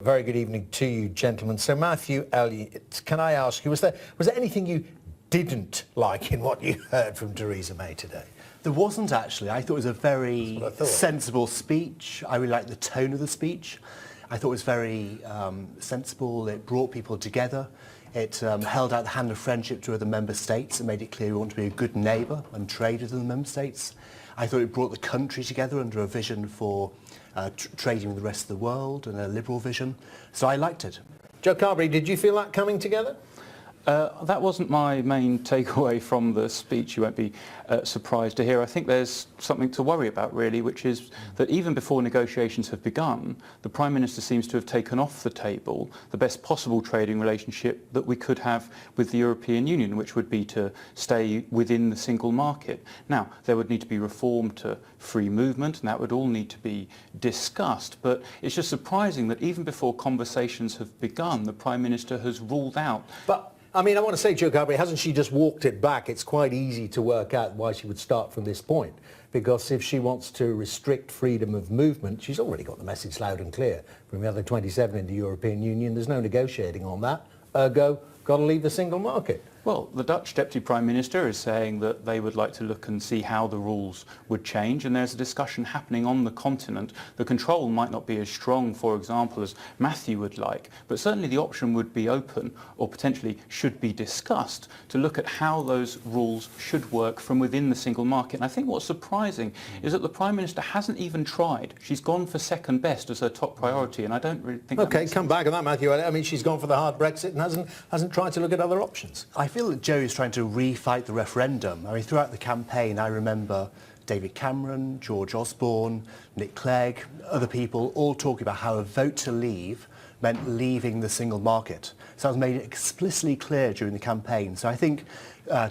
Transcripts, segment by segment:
Very good evening to you, gentlemen. So, Matthew, Elliott, can I ask you, was there anything you didn't like in what you heard from Theresa May today? There wasn't, actually. I thought it was a very sensible speech. I really liked the tone of the speech. I thought it was very sensible. It brought people together. It held out the hand of friendship to other member states and made it clear we want to be a good neighbour and trade with the member states. I thought it brought the country together under a vision for trading with the rest of the world and a liberal vision. So I liked it. Joe Carberry, did you feel that coming together? That wasn't my main takeaway from the speech. You won't be surprised to hear. I think there's something to worry about, really, which is that even before negotiations have begun, the Prime Minister seems to have taken off the table the best possible trading relationship that we could have with the European Union, which would be to stay within the single market. Now, there would need to be reform to free movement, and that would all need to be discussed. But it's just surprising that even before conversations have begun, the Prime Minister has ruled out... I mean, I want to say, Joe Carberry, hasn't she just walked it back? It's quite easy to work out why she would start from this point. Because if she wants to restrict freedom of movement, she's already got the message loud and clear from the other 27 in the European Union. There's no negotiating on that. Ergo, got to leave the single market. Well, the Dutch Deputy Prime Minister is saying that they would like to look and see how the rules would change, and there's a discussion happening on the continent. The control might not be as strong, for example, as Matthew would like, but certainly the option would be open, or potentially should be discussed, to look at how those rules should work from within the single market. And I think what's surprising is that the Prime Minister hasn't even tried. She's gone for second best as her top priority, and I don't really think... OK, come back on that, Matthew. I mean, she's gone for the hard Brexit and hasn't tried to look at other options. I feel that Joe is trying to refight the referendum. I mean, throughout the campaign, I remember David Cameron, George Osborne, Nick Clegg, other people all talking about how a vote to leave meant leaving the single market. So that was made explicitly clear during the campaign. So I think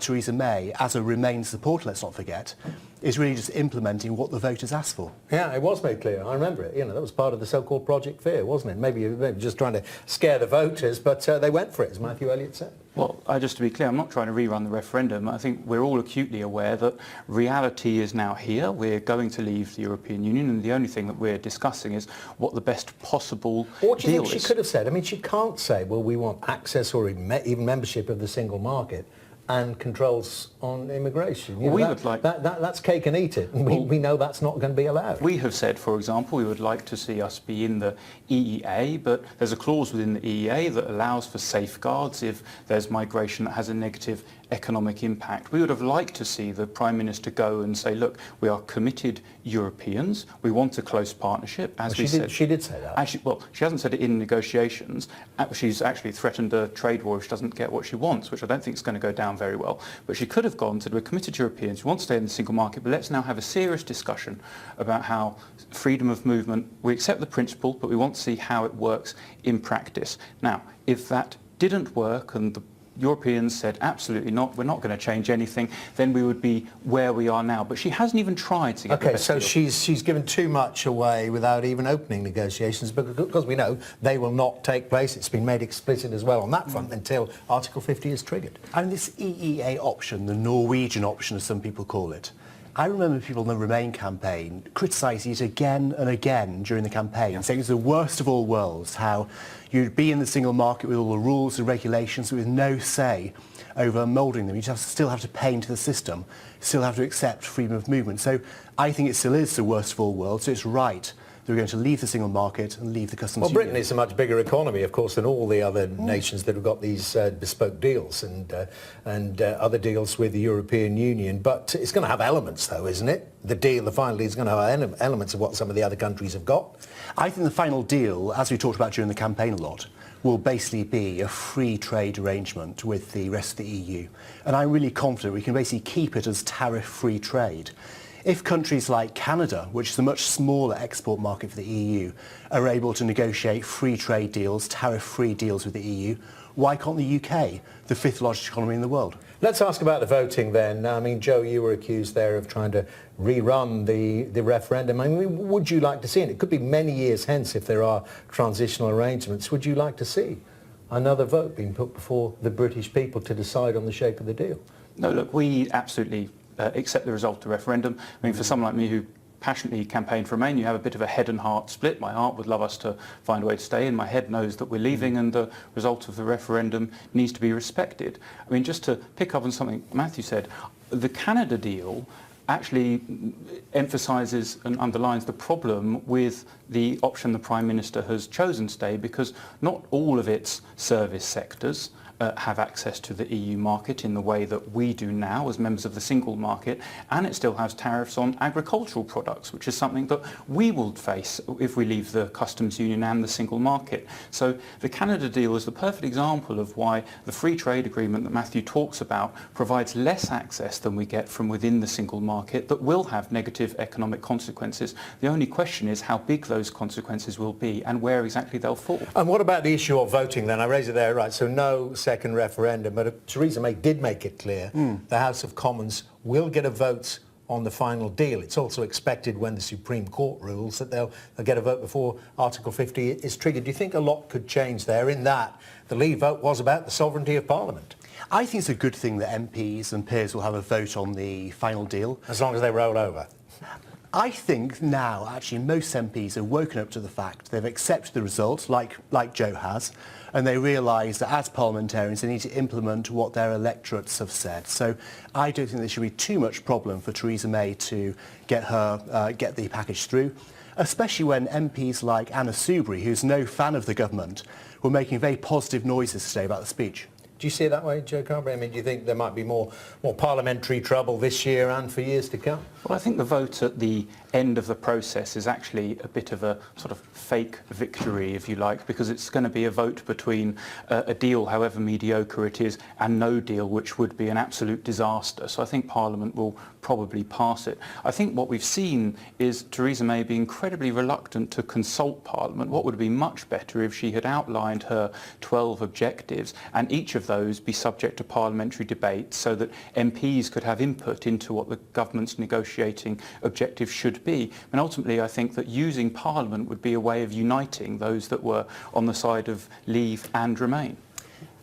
Theresa May, as a Remain supporter, let's not forget, is really just implementing what the voters asked for. Yeah, it was made clear. I remember it. You know, that was part of the so-called Project Fear, wasn't it? Maybe just trying to scare the voters, but they went for it, as Matthew Elliott said. Well, just to be clear, I'm not trying to rerun the referendum. I think we're all acutely aware that reality is now here. We're going to leave the European Union, and the only thing that we're discussing is what the best possible deal is. What do you think she could have said? I mean, she can't say, well, we want access or even membership of the single market and controls on immigration. You know, that's cake and eat it. And we know that's not going to be allowed. We have said, for example, we would like to see us be in the EEA, but there's a clause within the EEA that allows for safeguards if there's migration that has a negative economic impact. We would have liked to see the Prime Minister go and say, look, we are committed Europeans, we want a close partnership, as we said. She did say that. Actually, well, she hasn't said it in negotiations. She's actually threatened a trade war if she doesn't get what she wants, which I don't think is going to go down very well. But she could have gone and said, we're committed Europeans, we want to stay in the single market, but let's now have a serious discussion about how freedom of movement, we accept the principle, but we want to see how it works in practice. Now, if that didn't work and the Europeans said, absolutely not, we're not going to change anything, then we would be where we are now. But she hasn't even tried to get the best deal. she's given too much away without even opening negotiations, because we know they will not take place. It's been made explicit as well on that front until Article 50 is triggered. And this EEA option, the Norwegian option as some people call it, I remember people in the Remain campaign criticising it again and again during the campaign, saying it's the worst of all worlds, how you'd be in the single market with all the rules and regulations with no say over moulding them. You'd still have to pay into the system, still have to accept freedom of movement. So I think it still is the worst of all worlds, so it's right that we're going to leave the single market and leave the customs union. Well, Britain is a much bigger economy, of course, than all the other nations that have got these bespoke deals and other deals with the European Union. But it's going to have elements, though, isn't it? The final deal is going to have elements of what some of the other countries have got. I think the final deal, as we talked about during the campaign a lot, will basically be a free trade arrangement with the rest of the EU. And I'm really confident we can basically keep it as tariff-free trade. If countries like Canada, which is a much smaller export market for the EU, are able to negotiate free trade deals, tariff-free deals with the EU, why can't the UK, the fifth largest economy in the world? Let's ask about the voting then. I mean, Joe, you were accused there of trying to rerun the referendum. I mean, would you like to see it? It could be many years hence if there are transitional arrangements. Would you like to see another vote being put before the British people to decide on the shape of the deal? No, look, we absolutely accept the result of the referendum. I mean, for someone like me who passionately campaign for Remain, you have a bit of a head and heart split. My heart would love us to find a way to stay in. My head knows that we're leaving and the result of the referendum needs to be respected. I mean, just to pick up on something Matthew said, the Canada deal actually emphasises and underlines the problem with the option the Prime Minister has chosen to stay, because not all of its service sectors have access to the EU market in the way that we do now as members of the single market, and it still has tariffs on agricultural products, which is something that we will face if we leave the customs union and the single market. So the Canada deal is the perfect example of why the free trade agreement that Matthew talks about provides less access than we get from within the single market that will have negative economic consequences. The only question is how big those consequences will be and where exactly they'll fall. And what about the issue of voting then? I raised it there, right, so no second referendum, but Theresa May did make it clear the House of Commons will get a vote on the final deal. It's also expected when the Supreme Court rules that they'll get a vote before Article 50 is triggered. Do you think a lot could change there in that the Leave vote was about the sovereignty of Parliament? I think it's a good thing that MPs and peers will have a vote on the final deal. As long as they roll over. I think now, actually, most MPs have woken up to the fact they've accepted the result, like Joe has, and they realise that as parliamentarians they need to implement what their electorates have said. So I don't think there should be too much problem for Theresa May to get the package through, especially when MPs like Anna Soubry, who's no fan of the government, were making very positive noises today about the speech. Do you see it that way, Joe Carberry? I mean, do you think there might be more parliamentary trouble this year and for years to come? Well, I think the vote at the end of the process is actually a bit of a sort of fake victory, if you like, because it's going to be a vote between a deal, however mediocre it is, and no deal, which would be an absolute disaster. So I think Parliament will probably pass it. I think what we've seen is Theresa May be incredibly reluctant to consult Parliament. What would be much better if she had outlined her 12 objectives and each of those be subject to parliamentary debate so that MPs could have input into what the government's negotiating objectives should be. And ultimately I think that using Parliament would be a way of uniting those that were on the side of Leave and Remain.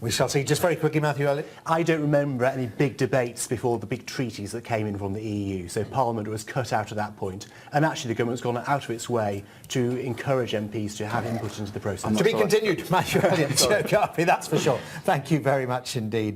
We shall see. Just very quickly, Matthew Elliott. I don't remember any big debates before the big treaties that came in from the EU, so Parliament was cut out at that point. And actually the government's gone out of its way to encourage MPs to have input into the process. To be continued, Matthew Elliott, Joe Carberry, that's for sure. Thank you very much indeed.